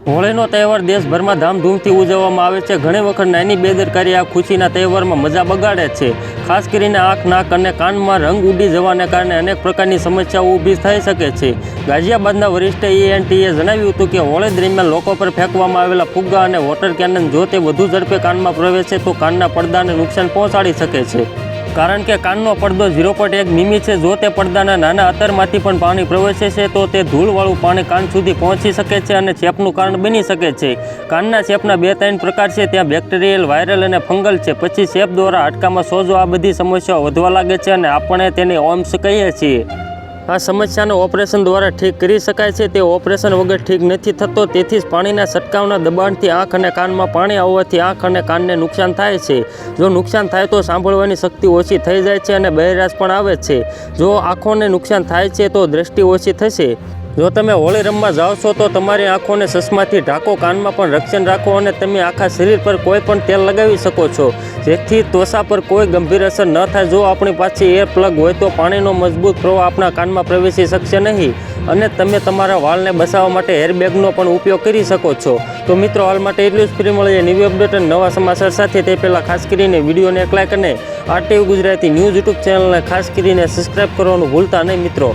હોળીનો તહેવાર દેશભરમાં ધામધૂમથી ઉજવવામાં આવે છે। ઘણી વખત નાની બેદરકારી આ ખુશીના તહેવારમાં મજા બગાડે છે। ખાસ કરીને આંખ, નાક અને કાનમાં રંગ ઉડી જવાને કારણે અનેક પ્રકારની સમસ્યાઓ ઊભી થઈ શકે છે। ગાઝિયાબાદના વરિષ્ઠ ENTએ જણાવ્યું હતું કે હોળી દરમિયાન લોકો પર ફેંકવામાં આવેલા ફુગ્ગા અને વોટર કેનન જો તે વધુ ઝડપે કાનમાં પ્રવેશે તો કાનના પડદાને નુકસાન પહોંચાડી શકે છે। કારણ કે કાનનો પડદો 0.1 મીમી છે। જો તે પડદાના નાના અતરમાંથી પણ પાણી પ્રવેશે છે તો તે ધૂળવાળું પાણી કાન સુધી પહોંચી શકે છે અને ચેપનું કારણ બની શકે છે। કાનના ચેપના 2-3 પ્રકાર છે, ત્યાં બેક્ટેરિયલ, વાયરલ અને ફંગલ છે। પછી ચેપ દ્વારા હાડકામાં સોજો, આ બધી સમસ્યાઓ વધવા લાગે છે અને આપણે તેને ઓમ્સ કહીએ છીએ। આ સમસ્યાને ઓપરેશન દ્વારા ઠીક કરી શકાય છે। તે ઓપરેશન વગર ઠીક નથી થતો। તેથી જ પાણીના છંટકાવના દબાણથી આંખ અને કાનમાં પાણી આવવાથી આંખ અને કાનને નુકસાન થાય છે। જો નુકસાન થાય તો સાંભળવાની શક્તિ ઓછી થઈ જાય છે અને બહેરાશ પણ આવે છે। જો આંખોને નુકસાન થાય છે તો દ્રષ્ટિ ઓછી થશે। જો તમે હોળી રમવા જાઓ છો તો તમારી આંખોને ચશ્માથી ઢાંકો, કાનમાં પણ રક્ષણ રાખો અને તમે આખા શરીર પર કોઈ પણ તેલ લગાવી શકો છો જેથી ત્વચા પર કોઈ ગંભીર અસર ન થાય। જો આપણી પાસે એર પ્લગ હોય તો પાણીનો મજબૂત પ્રવાહ આપણા કાનમાં પ્રવેશી શકશે નહીં અને તમે તમારા વાળને બચાવવા માટે હેરબેગનો પણ ઉપયોગ કરી શકો છો। તો મિત્રો, હાલ માટે એટલું જ। ફરી મળીએ નવી અપડેટ અને નવા સમાચાર સાથે। તે પહેલાં ખાસ કરીને વિડીયોને એક લાઇક અને RTV ગુજરાતી ન્યૂઝ YouTube ચેનલને ખાસ કરીને સબસ્ક્રાઈબ કરવાનું ભૂલતા નહીં મિત્રો।